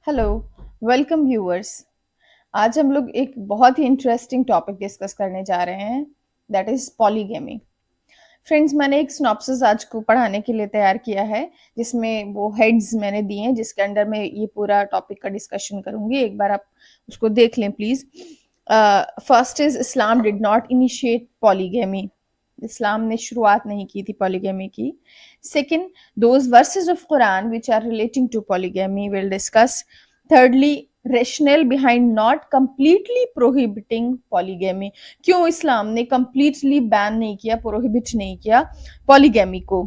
Hello, welcome viewers. आज हम लोग एक बहुत ही इंटरेस्टिंग टॉपिक डिस्कस करने जा रहे हैं, दैट इज पॉलीगैमी। फ्रेंड्स, मैंने एक सिनॉप्सिस आज को पढ़ाने के लिए तैयार किया है, जिसमें वो हेड्स मैंने दिए हैं, जिसके अंडर मैं ये पूरा टॉपिक का डिस्कशन करूंगी। एक बार आप उसको देख लें please. First is Islam did not initiate polygamy. Islam ने शुरुआत नहीं की थी पॉलीगैमी की। Second, those verses of Quran which are relating to polygamy will discuss. Thirdly, rationale behind not completely prohibiting polygamy. क्यों इस्लाम ने completely ban नहीं किया, prohibit नहीं किया polygamy को।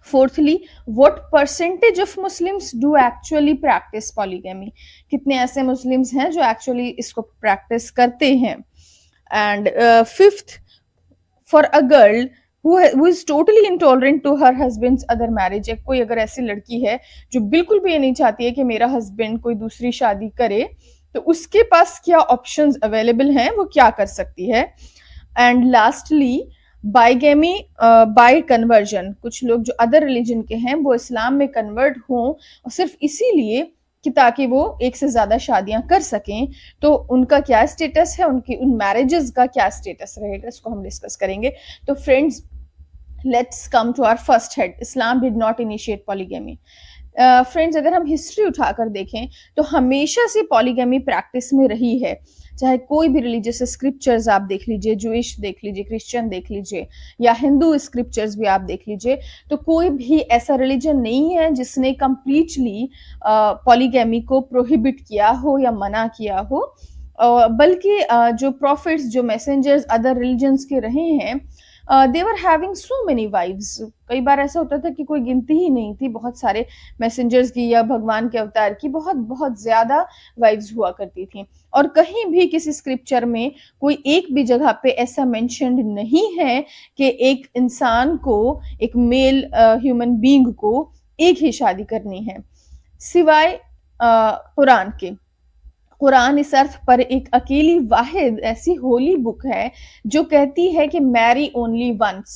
Fourthly, what percentage of Muslims do actually practice polygamy? कितने ऐसे Muslims हैं जो actually इसको practice करते हैं। And fifth, for a girl who is totally intolerant to her husband's other marriage, कोई अगर ऐसी लड़की है जो बिल्कुल भी ये नहीं चाहती है कि मेरा हस्बैंड कोई दूसरी शादी करे, तो उसके पास क्या ऑप्शंस अवेलेबल हैं, वो क्या कर सकती है। And lastly, bigamy bye conversion. कुछ लोग जो अदर रिलीजन के हैं वो इस्लाम में कन्वर्ट हों और सिर्फ इसीलिए कि ताकि वो एक से ज्यादा शादियां कर सकें, तो उनका क्या स्टेटस है, उनकी उन मैरिजेस का क्या स्टेटस रहेगा, इसको हम डिस्कस करेंगे। तो friends, let's come to our first head, Islam did not initiate polygamy. Friends, अगर हम हिस्ट्री उठाकर देखें तो हमेशा से पॉलीगैमी प्रैक्टिस में रही है। चाहे कोई भी रिलीजियस स्क्रिप्चर्स आप देख लीजिए, जूइश देख लीजिए, क्रिश्चियन देख लीजिए, या हिंदू स्क्रिप्चर्स भी आप देख लीजिए, तो कोई भी ऐसा रिलीजन नहीं है जिसने कंप्लीटली पॉलीगैमी को प्रोहिबिट किया हो या मना किया हो। बल्कि जो प्रॉफिट्स, जो मैसेंजर्स अदर रिलीजन्स के रहे हैं, they were having so many wives. कई बार ऐसा होता था कि कोई गिनती ही नहीं थी, बहुत सारे मैसेंजर्स की या भगवान के अवतार की बहुत बहुत ज्यादा वाइव्स हुआ करती थी। और कहीं भी किसी स्क्रिप्चर में कोई एक भी जगह पे ऐसा मेंशन्ड नहीं है कि एक इंसान को, एक मेल ह्यूमन बीइंग को एक ही शादी करनी है, सिवाय कुरान के। कुरान इस अर्थ पर एक अकेली वाहिद ऐसी होली बुक है जो कहती है कि मैरी ओनली वंस,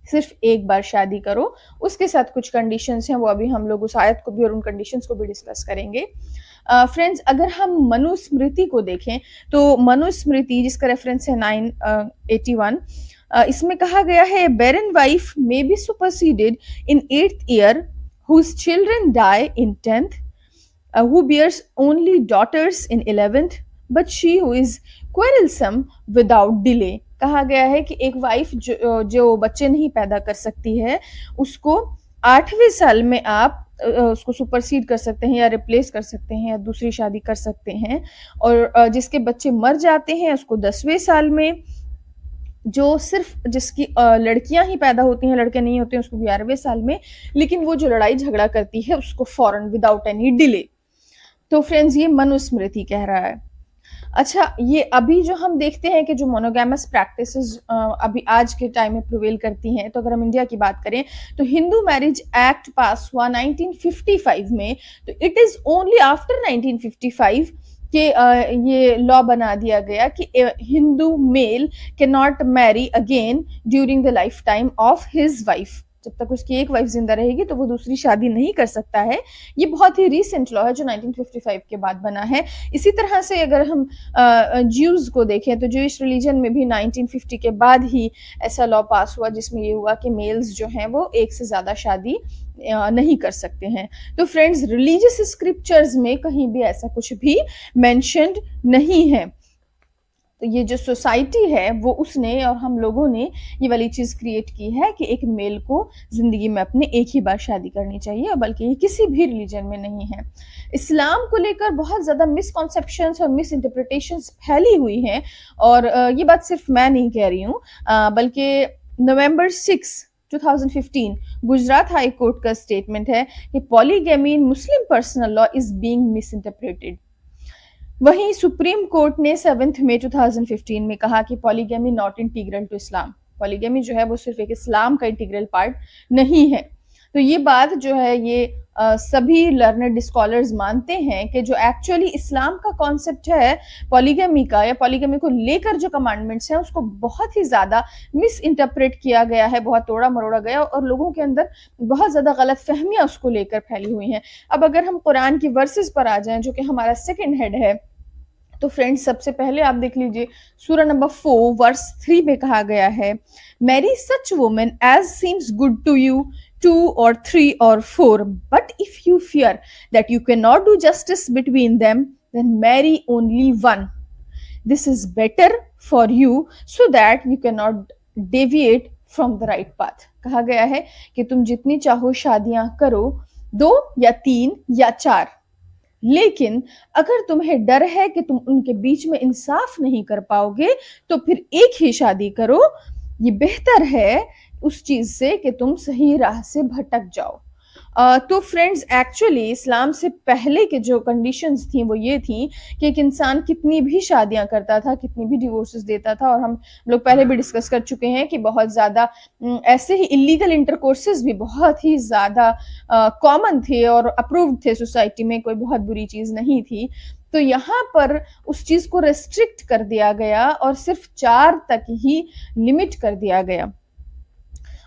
सिर्फ एक बार शादी करो। उसके साथ कुछ कंडीशंस हैं, वो अभी हम लोग उस आयत को भी और उन कंडीशंस को भी डिस्कस करेंगे। फ्रेंड्स, अगर हम मनुस्मृति को देखें तो मनुस्मृति, जिसका रेफरेंस है 981, इसमें कहा गया है, barren wife may be superseded in 8th year, whose children die in 10th, who bears only daughters in 11th, but she who is quarrelsome without delay। कहा गया है कि एक वाइफ जो बच्चे नहीं पैदा कर सकती है, उसको 8वें साल में आप उसको सुपरसीड कर सकते हैं या रिप्लेस कर सकते हैं या दूसरी शादी कर सकते हैं। और जिसके बच्चे मर जाते हैं उसको 10वें साल में, जो सिर्फ जिसकी लड़कियां ही पैदा होती हैं, लड़के नहीं होते हैं, उसको 11वें साल में, लेकिन वो जो लड़ाई झगड़ा करती है उसको फौरन, विदाउट एनी डिले। तो फ्रेंड्स, ये मनुस्मृति कह रहा है। अच्छा, ये अभी जो हम देखते हैं कि जो मोनोगैमस प्रैक्टिसेस अभी आज के टाइम में प्रिवेल करती हैं, तो अगर हम इंडिया की बात करें तो हिंदू मैरिज एक्ट पास हुआ 1955 में। तो इट इज ओनली आफ्टर 1955 कि ये लॉ बना दिया गया कि Hindu mail can not marry again during the life time of his wife. जब तक उसकी एक वाइफ जिंदा रहेगी तो वो दूसरी शादी नहीं कर सकता है। ये बहुत ही रीसेंट लॉ है जो 1955 के बाद बना है। इसी तरह से अगर हम ज्यूज को देखें तो ज्यूइश रिलीजन में भी 1950 के बाद ही ऐसा लॉ पास हुआ जिसमें ये हुआ कि मेल्स जो हैं वो एक से ज्यादा शादी नहीं कर सकते हैं। तो फ्रेंड्स, रिलीजियस स्क्रिप्चर्स में कहीं भी ऐसा कुछ भी मेंशन्ड नहीं है। तो ये जो सोसाइटी है वो उसने और हम लोगों ने ये वाली चीज क्रिएट की है कि एक मेल को जिंदगी में अपने एक ही बार शादी करनी चाहिए, बल्कि ये किसी भी रिलीजन में नहीं है। इस्लाम को लेकर बहुत ज्यादा मिसकॉन्सेप्शंस और मिस इंटरप्रिटेशंस फैली हुई हैं, और ये बात सिर्फ मैं नहीं कह रही हूँ, बल्कि November 6, 2015 गुजरात हाई कोर्ट का स्टेटमेंट है कि polygamy in Muslim personal law is being misinterpreted. वहीं सुप्रीम कोर्ट ने 7 मई 2015 में कहा कि polygamy not integral to Islam. Polygamy जो है वो सिर्फ एक इस्लाम का इंटीग्रल पार्ट नहीं है। तो ये बात जो है ये सभी लर्नड स्कॉलर्स मानते हैं कि जो एक्चुअली इस्लाम का कॉन्सेप्ट है पॉलीगमी का, या पॉलीगमी को लेकर जो कमांडमेंट्स हैं, उसको बहुत ही ज्यादा मिस इंटरप्रेट किया गया है, बहुत तोड़ा मरोड़ा गया, और लोगों के अंदर बहुत ज्यादा गलत फहमियां उसको लेकर फैली हुई हैं। अब अगर हम कुरान की वर्सेस पर आ जाएं, जो कि हमारा सेकंड हेड है, तो फ्रेंड्स सबसे पहले आप देख लीजिए सूरा नंबर 4 वर्स 3 में कहा गया है, marry such women as seems good to you 2 or 3 or 4, but if you fear that you cannot do justice between them, then marry only one. This is better for you so that you cannot deviate from the right path. कहा गया है कि तुम जितनी चाहो शादियां करो, 2 या 3 या 4, लेकिन अगर तुम्हें डर है कि तुम उनके बीच में इंसाफ नहीं कर पाओगे, तो फिर एक ही शादी करो। ये बेहतर है उस चीज से कि तुम सही राह से भटक जाओ। तो फ्रेंड्स एक्चुअली इस्लाम से पहले के जो कंडीशंस थी वो ये थी कि एक इंसान कितनी भी शादियां करता था, कितनी भी डिवोर्सेस देता था, और हम लोग पहले भी डिस्कस कर चुके हैं कि बहुत ज्यादा ऐसे ही इलीगल इंटरकोर्सेस भी बहुत ही ज्यादा कॉमन थे और अप्रूव्ड थे सोसाइटी में, कोई बहुत बुरी चीज नहीं थी। तो यहाँ पर उस चीज को रेस्ट्रिक्ट कर दिया गया और सिर्फ 4 तक ही लिमिट कर दिया गया,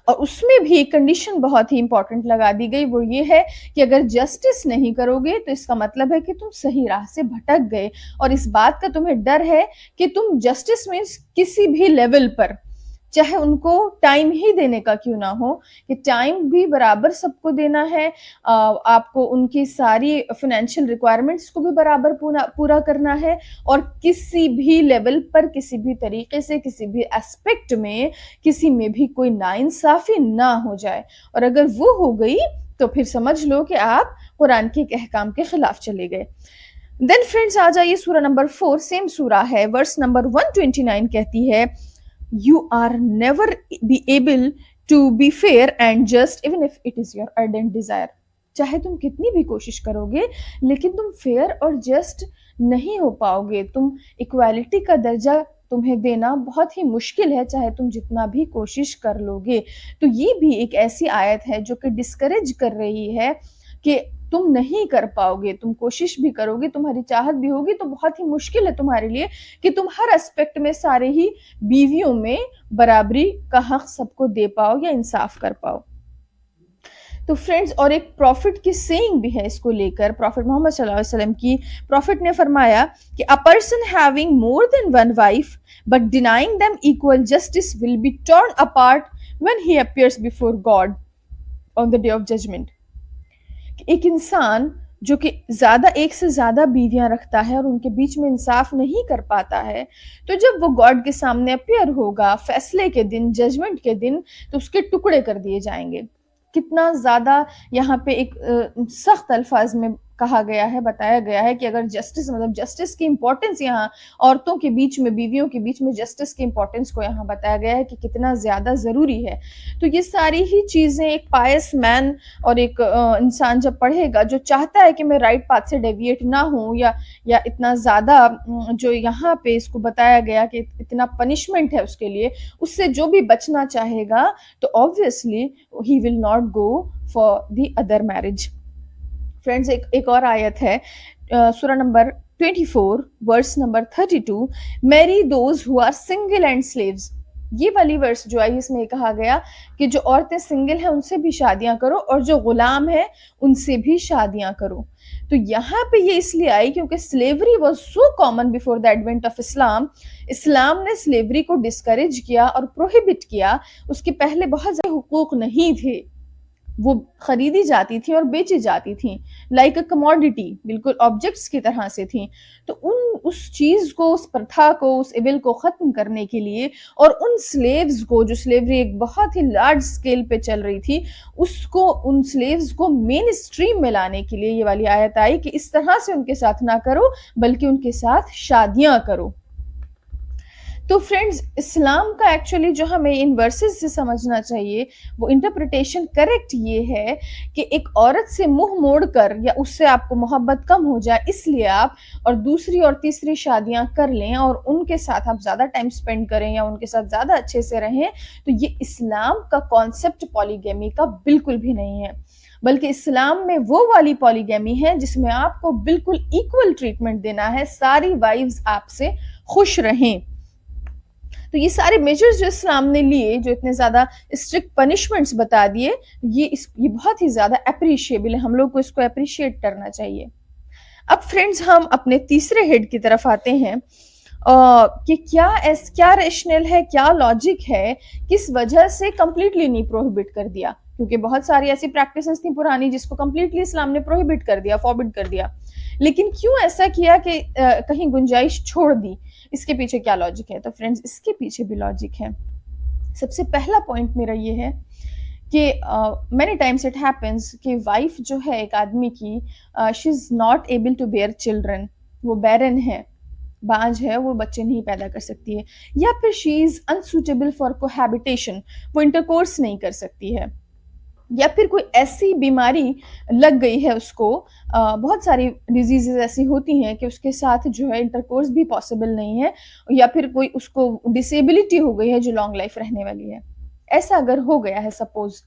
और उसमें भी एक कंडीशन बहुत ही इंपॉर्टेंट लगा दी गई, वो ये है कि अगर जस्टिस नहीं करोगे तो इसका मतलब है कि तुम सही राह से भटक गए, और इस बात का तुम्हें डर है कि तुम जस्टिस मीन्स किसी भी लेवल पर, चाहे उनको टाइम ही देने का क्यों ना हो, कि टाइम भी बराबर सबको देना है, आपको उनकी सारी फाइनेंशियल रिक्वायरमेंट्स को भी बराबर पूरा करना है, और किसी भी लेवल पर, किसी भी तरीके से, किसी भी एस्पेक्ट में, किसी में भी कोई नाइंसाफी ना हो जाए। और अगर वो हो गई तो फिर समझ लो कि आप कुरान के अहकाम के खिलाफ चले गए। देन फ्रेंड्स आ जाइए सूरा नंबर 4, सेम सूरा है, वर्स नंबर 129 कहती है, you are never be able to be fair and just even if it is your ardent desire. चाहे तुम कितनी भी कोशिश करोगे, लेकिन तुम फेयर और जस्ट नहीं हो पाओगे। तुम इक्वालिटी का दर्जा तुम्हें देना बहुत ही मुश्किल है, चाहे तुम जितना भी कोशिश कर लोगे। तो ये भी एक ऐसी आयत है जो कि डिस्करेज कर रही है कि तुम नहीं कर पाओगे, तुम कोशिश भी करोगे, तुम्हारी चाहत भी होगी, तो बहुत ही मुश्किल है तुम्हारे लिए कि तुम हर एस्पेक्ट में सारे ही बीवियों में बराबरी का हक सबको दे पाओ या इंसाफ कर पाओ। तो फ्रेंड्स, और एक प्रॉफिट की सेइंग भी है इसको लेकर, प्रॉफिट मोहम्मद सल्लल्लाहु अलैहि वसल्लम की। प्रॉफिट ने फरमाया कि a person having more than one wife but denying them equal justice will be torn apart when he appears before God on the day of judgement. एक इंसान जो कि एक से ज्यादा बीवियां रखता है और उनके बीच में इंसाफ नहीं कर पाता है, तो जब वो गॉड के सामने अपियर होगा फैसले के दिन, जजमेंट के दिन, तो उसके टुकड़े कर दिए जाएंगे। कितना ज्यादा यहाँ पे एक सख्त अल्फाज में कहा गया है, बताया गया है कि अगर जस्टिस, मतलब जस्टिस की इंपॉर्टेंस, यहाँ औरतों के बीच में, बीवियों के बीच में जस्टिस की इंपॉर्टेंस को यहाँ बताया गया है कि कितना ज्यादा जरूरी है। तो ये सारी ही चीजें एक पायस मैन और एक इंसान जब पढ़ेगा, जो चाहता है कि मैं राइट पाथ से डेविएट ना हूं, या इतना ज्यादा जो यहाँ पे इसको बताया गया कि इतना पनिशमेंट है उसके लिए, उससे जो भी बचना चाहेगा, तो obviously he will not go for the other marriage. Friends, एक और आयत है, सूरा number 24 verse number 32, marry those who are single and slaves. ये वाली वर्स जो आई, इसमें कहा गया कि जो औरतें सिंगल हैं उनसे भी शादियां करो, और जो गुलाम है उनसे भी शादियां करो। तो यहाँ पे ये इसलिए आई क्योंकि slavery was so common before the advent of Islam. Islam ने स्लेवरी को डिस्करेज किया और प्रोहिबिट किया। उसके पहले बहुत ज्यादा हुकूक नहीं थे, वो खरीदी जाती थी और बेची जाती थी, लाइक अ कमोडिटी, बिल्कुल ऑब्जेक्ट्स की तरह से थी। तो उस चीज को, उस प्रथा को, उस इविल को खत्म करने के लिए, और उन स्लेव्स को, जो स्लेवरी एक बहुत ही लार्ज स्केल पे चल रही थी, उसको, उन स्लेव्स को मेन स्ट्रीम में लाने के लिए ये वाली आयत आई कि इस तरह से उनके साथ ना करो, बल्कि उनके साथ शादियां करो। तो फ्रेंड्स, इस्लाम का एक्चुअली जो हमें इन वर्सेस से समझना चाहिए, वो इंटरप्रिटेशन करेक्ट ये है कि एक औरत से मुंह मोड़कर या उससे आपको मोहब्बत कम हो जाए इसलिए आप और दूसरी और तीसरी शादियां कर लें और उनके साथ आप ज्यादा टाइम स्पेंड करें या उनके साथ ज्यादा अच्छे से रहें, तो ये इस्लाम का कॉन्सेप्ट पॉलीगैमी का बिल्कुल भी नहीं है। बल्कि इस्लाम में वो वाली पॉलीगैमी है जिसमें आपको बिल्कुल इक्वल ट्रीटमेंट देना है, सारी वाइफ्स आपसे खुश रहें। तो ये सारे मेजर्स जो इस्लाम ने लिए, जो इतने ज्यादा स्ट्रिक्ट पनिशमेंट्स बता दिए, ये बहुत ही ज्यादा अप्रिशिएबल है, हम लोग को इसको अप्रिशिएट करना चाहिए। अब फ्रेंड्स, हम अपने तीसरे हेड की तरफ आते हैं कि क्या रैशनल है, क्या लॉजिक है, किस वजह से कंप्लीटली नहीं प्रोहिबिट कर दिया, क्योंकि बहुत सारी ऐसी प्रैक्टिसेस थी पुरानी जिसको कंप्लीटली इस्लाम ने प्रोहिबिट कर दिया, फॉरबिड कर दिया, लेकिन क्यों ऐसा किया कि कहीं गुंजाइश छोड़ दी, इसके पीछे क्या लॉजिक है? तो फ्रेंड्स, इसके पीछे भी लॉजिक है। सबसे पहला पॉइंट मेरा ये है कि मेनी टाइम्स इट हैपेंस कि वाइफ जो है एक आदमी की, she is not able to bear children, वो बैरन है, बांझ है, वो बच्चे नहीं पैदा कर सकती है, या फिर she is unsuitable for cohabitation, वो इंटरकोर्स नहीं कर सकती है, या फिर कोई ऐसी बीमारी लग गई है उसको, बहुत सारी डिजीजेस ऐसी होती हैं कि उसके साथ जो है इंटरकोर्स भी पॉसिबल नहीं है, या फिर कोई उसको डिसेबिलिटी हो गई है जो लॉन्ग लाइफ रहने वाली है, ऐसा अगर हो गया है सपोज,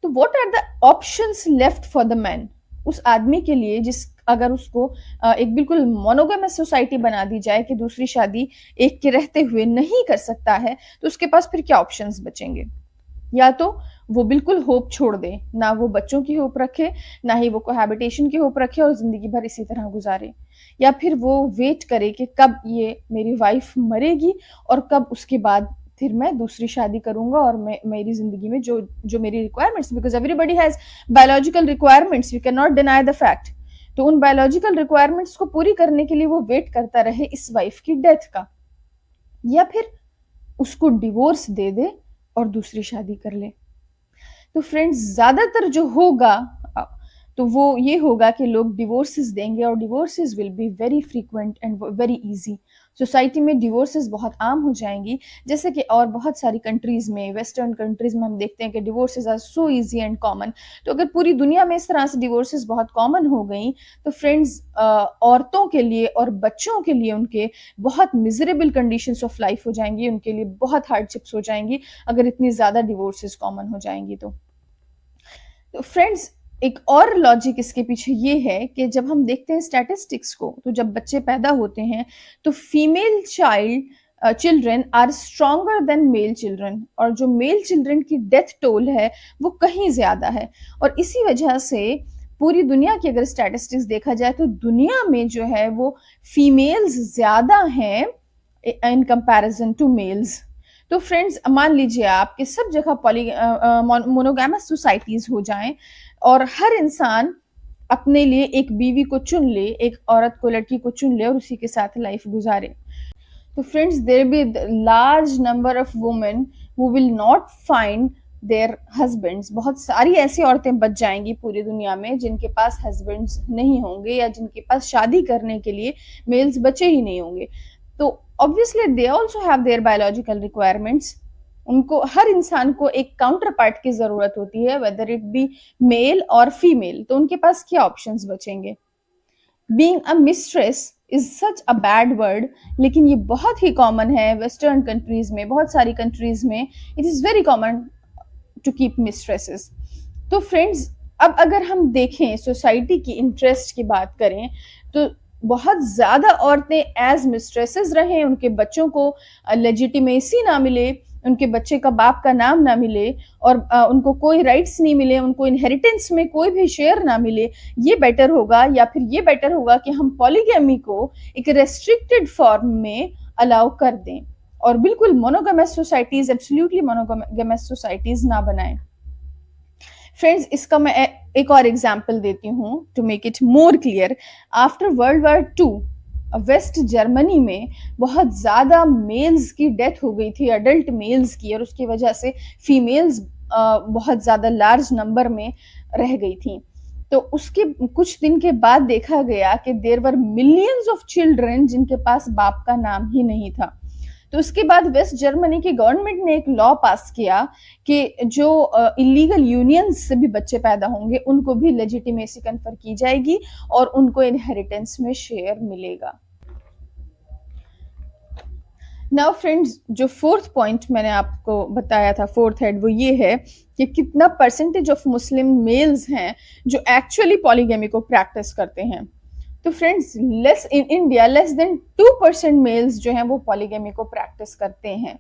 तो what are the options left for the man? उस आदमी के लिए जिस अगर उसको एक बिल्कुल मोनोगेमस सोसाइटी बना दी जाए कि दूसरी शादी एक के रहते हुए नहीं कर सकता है, तो उसके पास फिर क्या ऑप्शंस बचेंगे? या तो वो बिल्कुल होप छोड़ दे, ना वो बच्चों की होप रखे, ना ही वो कोहैबिटेशन की होप रखे और जिंदगी भर इसी तरह गुजारे, या फिर वो वेट करे कि कब ये मेरी वाइफ मरेगी और कब उसके बाद फिर मैं दूसरी शादी करूंगा और मैं मेरी जिंदगी में जो जो मेरी requirements, because everybody has biological requirements, we can not deny the fact, तो उन बायोलॉजिकल रिक्वायरमेंट्स को पूरी करने के लिए वो वेट करता रहे इस वाइफ की डेथ का, या फिर उसको डिवोर्स दे दे और दूसरी शादी कर ले। तो फ्रेंड्स, ज्यादातर जो होगा तो वो ये होगा कि लोग डिवोर्सेस देंगे और divorces will be very frequent and very easy. Society में डिवोर्सेस बहुत आम हो जाएंगी, जैसे कि और बहुत सारी कंट्रीज में, वेस्टर्न कंट्रीज में हम देखते हैं कि divorces are so easy and common. तो अगर पूरी दुनिया में इस तरह से डिवोर्सेस बहुत कॉमन हो गई, तो फ्रेंड्स, औरतों के लिए और बच्चों के लिए उनके बहुत मिजरेबल कंडीशंस ऑफ लाइफ हो जाएंगी, उनके लिए बहुत हार्डशिप्स हो जाएंगी अगर इतनी ज्यादा डिवोर्सेस कॉमन हो जाएंगी। तो फ्रेंड्स, एक और लॉजिक इसके पीछे ये है कि जब हम देखते हैं स्टैटिस्टिक्स को, तो जब बच्चे पैदा होते हैं तो female children are stronger than male children, और जो मेल चिल्ड्रन की डेथ टोल है वो कहीं ज्यादा है, और इसी वजह से पूरी दुनिया की अगर स्टैटिस्टिक्स देखा जाए तो दुनिया में जो है वो फीमेल्स ज्यादा हैं इन कंपैरिजन टू मेल्स। तो फ्रेंड्स, मान लीजिए आप कि सब जगह मोनोगैमस सोसाइटीज हो जाएं और हर इंसान अपने लिए एक बीवी को चुन ले, एक औरत को, लड़की को चुन ले और उसी के साथ लाइफ गुजारे, तो friends, there be large number of women who will not find their husbands. बहुत सारी ऐसी औरतें बच जाएंगी पूरी दुनिया में जिनके पास हस्बैंड्स नहीं होंगे या जिनके पास शादी करने के लिए मेल्स बचे ही नहीं होंगे। तो obviously they also have their biological requirements, उनको, हर इंसान को एक काउंटर पार्ट की जरूरत होती है, वेदर इट बी मेल और फीमेल, तो उनके पास क्या ऑप्शंस बचेंगे? Being a mistress is such a bad word, लेकिन ये बहुत ही कॉमन है वेस्टर्न कंट्रीज में, बहुत सारी कंट्रीज में it is very common to keep mistresses. तो फ्रेंड्स, अब अगर हम देखें सोसाइटी की इंटरेस्ट की बात करें, तो बहुत ज्यादा औरतें एज मिस्ट्रेसेस रहें, उनके बच्चों को लेजिटिमेसी ना मिले, उनके बच्चे का बाप का नाम ना मिले और उनको कोई राइट्स नहीं मिले, उनको इनहेरिटेंस में कोई भी शेयर ना मिले, ये बेटर होगा, या फिर ये बेटर होगा कि हम पॉलीगैमी को एक रेस्ट्रिक्टेड फॉर्म में अलाउ कर दें और बिल्कुल monogamous societies, absolutely monogamous societies ना बनाएं। फ्रेंड्स, इसका मैं एक और एग्जाम्पल देती हूँ to make it more clear. After world war two West Germany में बहुत ज्यादा मेल्स की डेथ हो गई थी, अडल्ट मेल्स की, और उसकी वजह से फीमेल्स बहुत ज्यादा लार्ज नंबर में रह गई थी। तो उसके कुछ दिन के बाद देखा गया कि there were millions of children जिनके पास बाप का नाम ही नहीं था। तो उसके बाद वेस्ट जर्मनी की गवर्नमेंट ने एक लॉ पास किया कि जो इलीगल यूनियंस से भी बच्चे पैदा होंगे उनको भी लेजिटिमेसी कन्फर की जाएगी और उनको इनहेरिटेंस में शेयर मिलेगा। नाउ फ्रेंड्स, जो फोर्थ पॉइंट मैंने आपको बताया था, फोर्थ हेड, वो ये है कि कितना परसेंटेज ऑफ मुस्लिम मेल्स हैं जो एक्चुअली पॉलीगैमी को प्रैक्टिस करते हैं। तो friends, less in India less than 2% males जो हैं वो पॉलीगैमी को प्रैक्टिस करते हैं।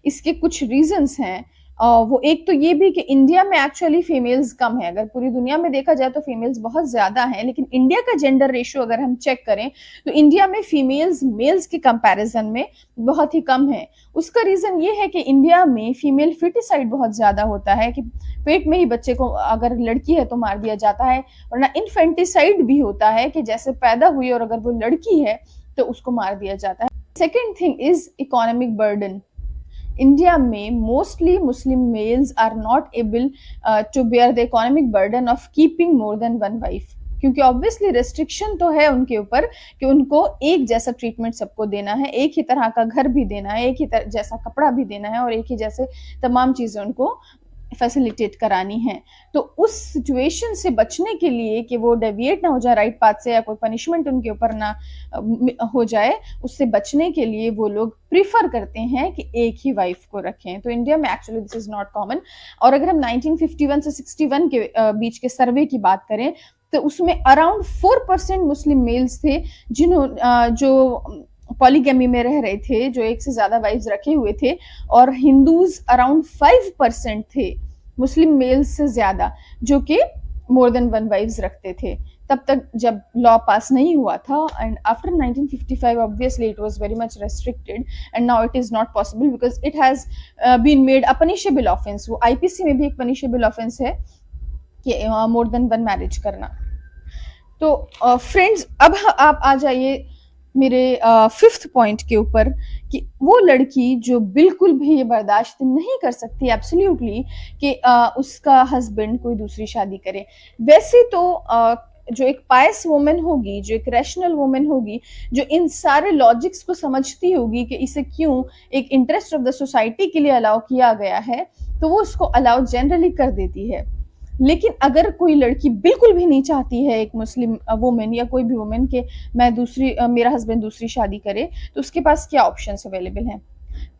इसके कुछ रीजंस हैं। वो एक तो ये भी कि इंडिया में एक्चुअली फीमेल्स कम है। अगर पूरी दुनिया में देखा जाए तो फीमेल्स बहुत ज्यादा हैं, लेकिन इंडिया का जेंडर रेशियो अगर हम चेक करें तो इंडिया में फीमेल्स मेल्स के कंपैरिजन में बहुत ही कम है। उसका रीजन ये है कि इंडिया में फीमेल फिटिसाइड बहुत ज्यादा होता है कि पेट में ही बच्चे को अगर लड़की है तो मार दिया जाता है, वरना इनफेंटिसाइड भी होता है कि जैसे पैदा हुई और अगर वो लड़की है तो उसको मार दिया जाता है। Second thing is economic burden. India में mostly Muslim males are not able to bear the economic burden of keeping more than one wife, क्योंकि ऑब्वियसली रेस्ट्रिक्शन तो है उनके ऊपर कि उनको एक जैसा ट्रीटमेंट सबको देना है, एक ही तरह का घर भी देना है, एक ही जैसा कपड़ा भी देना है और एक ही जैसे तमाम चीजें उनको फैसिलिटेट करानी है। तो उस सिचुएशन से बचने के लिए कि वो डेविएट ना हो जाए राइट पाथ से या कोई पनिशमेंट उनके ऊपर ना हो जाए, उससे बचने के लिए वो लोग प्रीफर करते हैं कि एक ही वाइफ को रखें। तो इंडिया में actually this is not common. और अगर हम 1951 से 61 के बीच के सर्वे की बात करें तो उसमें अराउंड 4% मुस्लिम मेल्स थे जो पॉलीगैमी में रह रहे थे, जो एक से ज्यादा वाइफ्स रखे हुए थे, और हिंदूज अराउंड 5% थे मुस्लिम मेल्स से ज्यादा जो कि मोर देन वन वाइफ्स रखते थे तब तक जब लॉ पास नहीं हुआ था। And after 1955 obviously it was very much restricted and now it is not possible because it has been made a punishable offence. वो आईपीसी में भी एक पनिशेबल ऑफेंस है कि मोर देन वन मैरिज करना। तो फ्रेंड्स, अब आप आ जाइए मेरे फिफ्थ पॉइंट के ऊपर कि वो लड़की जो बिल्कुल भी ये बर्दाश्त नहीं कर सकती एब्सोल्युटली कि उसका हस्बैंड कोई दूसरी शादी करे। वैसे तो जो एक पायस वुमेन होगी, जो एक रैशनल वुमेन होगी, जो इन सारे लॉजिक्स को समझती होगी कि इसे क्यों एक इंटरेस्ट ऑफ द सोसाइटी के लिए अलाउ किया गया है, तो वो उसको अलाउ जनरली कर देती है। लेकिन अगर कोई लड़की बिल्कुल भी नहीं चाहती है, एक मुस्लिम वुमेन या कोई भी वुमेन के मेरा हस्बैंड दूसरी शादी करे, तो उसके पास क्या ऑप्शंस अवेलेबल हैं?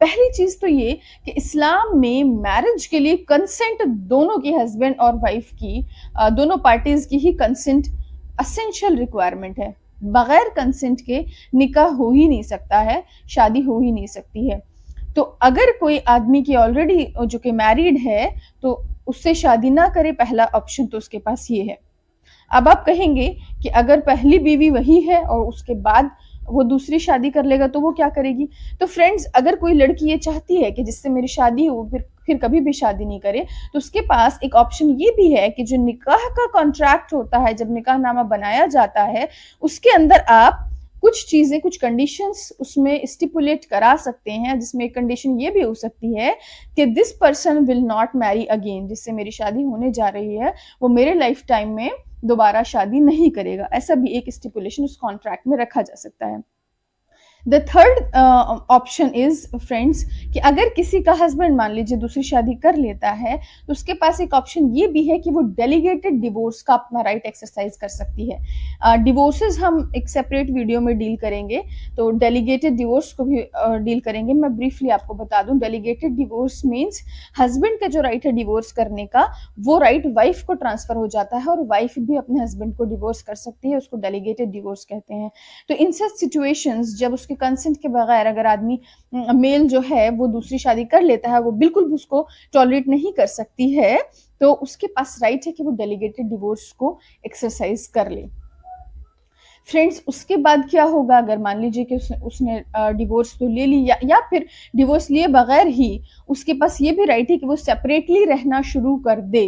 पहली चीज तो ये कि इस्लाम में मैरिज के लिए कंसेंट दोनों की, हस्बैंड और वाइफ की, दोनों पार्टीज की ही कंसेंट असेंशियल रिक्वायरमेंट है। बगैर कंसेंट के निकाह हो ही नहीं सकता है, शादी हो ही नहीं सकती है। तो अगर कोई आदमी की ऑलरेडी जो कि मैरिड है तो उससे शादी ना करे, पहला ऑप्शन तो उसके पास ये है। अब आप कहेंगे कि अगर पहली बीवी वही है और उसके बाद वो दूसरी शादी कर लेगा तो वो क्या करेगी? तो फ्रेंड्स, अगर कोई लड़की ये चाहती है कि जिससे मेरी शादी हो फिर कभी भी शादी नहीं करे, तो उसके पास एक ऑप्शन ये भी है कि जो निकाह का कॉन्ट्रैक्ट होता है, जब निकाहनामा बनाया जाता है, उसके अंदर आप कुछ चीजें, कुछ कंडीशंस उसमें स्टिपुलेट करा सकते हैं, जिसमें एक कंडीशन ये भी हो सकती है कि this person will not marry again, जिससे मेरी शादी होने जा रही है वो मेरे लाइफ टाइम में दोबारा शादी नहीं करेगा। ऐसा भी एक स्टिपुलेशन उस कॉन्ट्रैक्ट में रखा जा सकता है। The third option is friends कि अगर किसी का हस्बैंड मान लीजिए दूसरी शादी कर लेता है, तो उसके पास एक ऑप्शन ये भी है कि वो डेलीगेटेड डिवोर्स का अपना राइट एक्सरसाइज कर सकती है। डिवोर्सेस हम एक सेपरेट वीडियो में डील करेंगे, तो डेलीगेटेड डिवोर्स को भी डील करेंगे। मैं ब्रीफली आपको बता दूं, डेलीगेटेड डिवोर्स मीन्स हस्बैंड का जो राइट है डिवोर्स करने का, वो राइट वाइफ को ट्रांसफर हो जाता है और वाइफ भी अपने हस्बैंड को डिवोर्स कर सकती है। उसको डेलीगेटेड डिवोर्स कहते हैं। तो इन सच सिचुएशंस जब उसके कंसेंट के बगैर अगर आदमी मेल जो है वो दूसरी शादी कर लेता है, वो बिल्कुल भी उसको टॉलरेट नहीं कर सकती है, तो उसके पास राइट है कि वो डेलीगेटेड डिवोर्स को एक्सरसाइज कर ले। फ्रेंड्स, उसके बाद क्या होगा? अगर मान लीजिए कि उसने डिवोर्स तो ले ली या फिर डिवोर्स लिए बगैर ही उसके पास ये भी राइट है कि वो सेपरेटली रहना शुरू कर दे,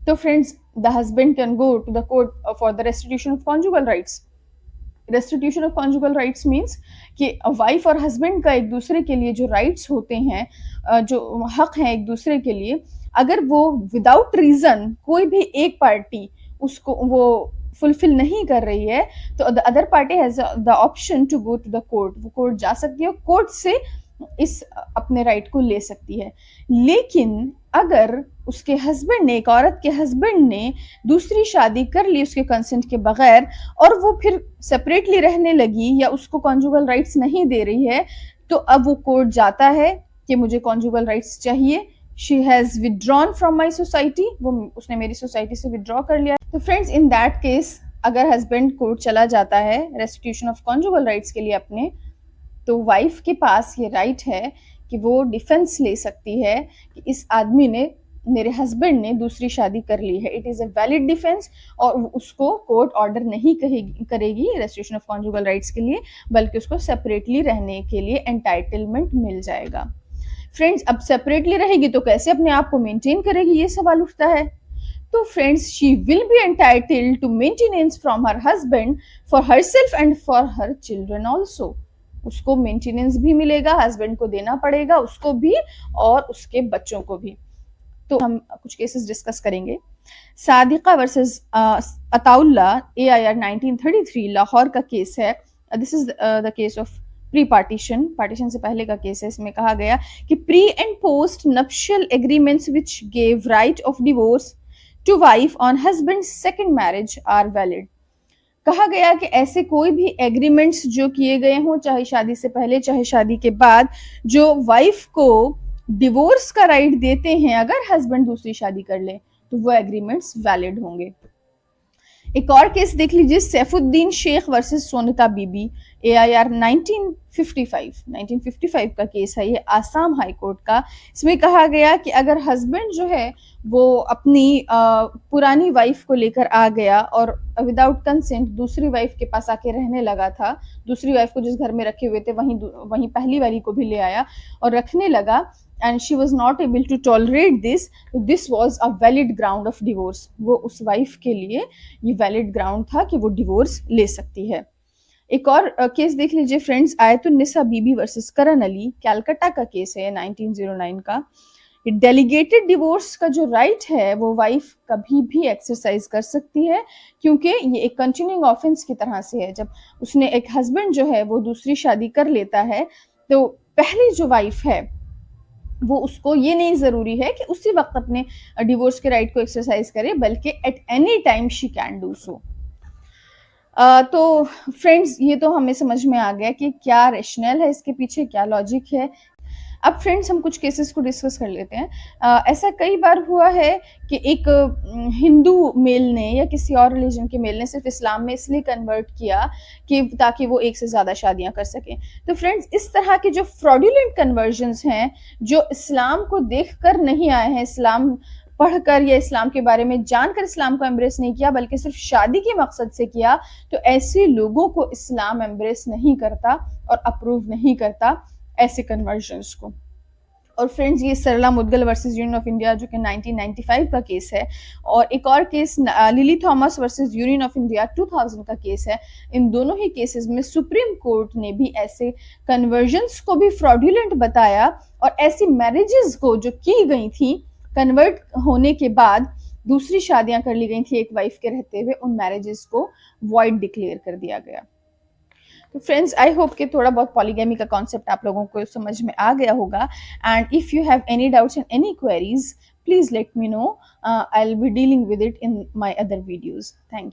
तो friends the husband can go to the court for the restitution of conjugal rights. Restitution of conjugal rights means कि वाइफ और हस्बैंड का एक दूसरे के लिए जो राइट्स होते हैं, जो हक हैं एक दूसरे के लिए, अगर वो विदाउट रीजन कोई भी एक पार्टी उसको वो फुलफिल नहीं कर रही है, तो the other party has the option to go to the court. वो कोर्ट जा सकती है, कोर्ट से इस अपने राइट को ले सकती है। लेकिन अगर उसके हस्बैंड ने, एक औरत के हस्बैंड ने दूसरी शादी कर ली उसके कंसेंट के बगैर, और वो फिर सेपरेटली रहने लगी या उसको कॉन्जुगल राइट्स नहीं दे रही है, तो अब वो कोर्ट जाता है कि मुझे कॉन्जुगल राइट्स चाहिए। She has withdrawn from my society, वो उसने मेरी सोसाइटी से विदड्रॉ कर लिया। तो फ्रेंड्स, इन दैट केस अगर हस्बैंड कोर्ट चला जाता है रेस्टिट्यूशन ऑफ कॉन्जुगल राइट्स के लिए अपने, तो वाइफ के पास ये राइट है कि वो डिफेंस ले सकती है कि इस आदमी ने, मेरे हस्बैंड ने दूसरी शादी कर ली है। It is a valid defence, और उसको कोर्ट ऑर्डर नहीं करेगी रेस्टिट्यूशन ऑफ कॉन्जुगल राइट्स के लिए, बल्कि उसको सेपरेटली रहने के लिए एंटाइटलमेंट मिल जाएगा। फ्रेंड्स, अब सेपरेटली रहेगी तो कैसे अपने आप को मेंटेन करेगी, ये सवाल उठता है। तो friends, she will be entitled to maintenance from her husband for herself and for her children also. उसको मेंटेनेंस भी मिलेगा, हस्बैंड को देना पड़ेगा उसको भी और उसके बच्चों को भी। तो हम कुछ केसेस डिस्कस करेंगे। सादिका वर्सेस अताउल्ला, AIR 1933, लाहौर का केस है। This is the case of pre partition, partition से पहले का केस है। इसमें कहा गया कि pre and post nuptial agreements which gave right of divorce to wife on husband second marriage are valid. कहा गया कि ऐसे कोई भी एग्रीमेंट्स जो किए गए हों, चाहे शादी से पहले चाहे शादी के बाद, जो वाइफ को डिवोर्स का राइट देते हैं अगर हस्बैंड दूसरी शादी कर ले, तो वो एग्रीमेंट्स वैलिड होंगे। एक और केस देख लीजिए, सैफुद्दीन शेख वर्सेस सोनिका बीबी, AIR 1955 का केस है ये, आसाम हाई कोर्ट का। इसमें कहा गया कि अगर हस्बैंड जो है वो अपनी पुरानी वाइफ को लेकर आ गया और विदाउट कंसेंट दूसरी वाइफ के पास आके रहने लगा था, दूसरी वाइफ को जिस घर में रखे हुए थे वहीं पहली वाली को भी ले आया और रखने लगा, and she was not able to tolerate this, this was a valid ground of divorce। वो उस वाइफ के लिए ये वैलिड ग्राउंड था कि वो डिवोर्स ले सकती है। एक और केस देख लीजिए फ्रेंड्स, आयतुन्निसा बीबी वर्सेस करण अली, कैलकाटा का केस है 1909 का। डेलीगेटेड डिवोर्स का जो राइट है वो वाइफ कभी भी एक्सरसाइज कर सकती है, क्योंकि ये एक कंटिन्यूइंग ऑफेंस की तरह से है। जब उसने, एक हस्बैंड जो है वो दूसरी शादी कर लेता है, तो पहली जो वाइफ है वो, उसको ये नहीं जरूरी है कि उसी वक्त अपने डिवोर्स के राइट को एक्सरसाइज करे, बल्कि at any time she can do so. तो फ्रेंड्स, ये तो हमें समझ में आ गया कि क्या रैशनल है इसके पीछे, क्या लॉजिक है। अब फ्रेंड्स, हम कुछ केसेस को डिस्कस कर लेते हैं। ऐसा कई बार हुआ है कि एक हिंदू मेल ने या किसी और रिलीजन के मेल ने सिर्फ इस्लाम में इसलिए कन्वर्ट किया कि ताकि वो एक से ज़्यादा शादियां कर सकें। तो फ्रेंड्स, इस तरह के जो फ्रॉडुलेंट कन्वर्जन्स हैं, जो इस्लाम को देखकर नहीं आए हैं, इस्लाम पढ़कर या इस्लाम के बारे में जानकर इस्लाम को एम्ब्रेस नहीं किया, बल्कि सिर्फ शादी के मकसद से किया, तो ऐसे लोगों को इस्लाम एम्ब्रेस नहीं करता और अप्रूव नहीं करता ऐसे कन्वर्जन्स को। और फ्रेंड्स, ये Sarla Mudgal versus Union of India जो कि 1995 का केस है, और एक और case Lily Thomas versus Union of India 2000 का केस है। इन दोनों ही केसेस में सुप्रीम कोर्ट ने भी ऐसे कन्वर्जन्स को भी फ्रॉडुलेंट बताया, और ऐसी मैरिजेस को जो की गई थी कन्वर्ट होने के बाद दूसरी शादियां कर ली गई थी एक वाइफ के रहते हुए, उन मैरिजेस को वॉइड डिक्लेयर कर दिया गया। तो फ्रेंड्स, आई होप कि थोड़ा बहुत पॉलीगैमी का कॉन्सेप्ट आप लोगों को समझ में आ गया होगा। And if you have any doubts and any queries, please let me know. I will be dealing with it in my other videos. Thank you.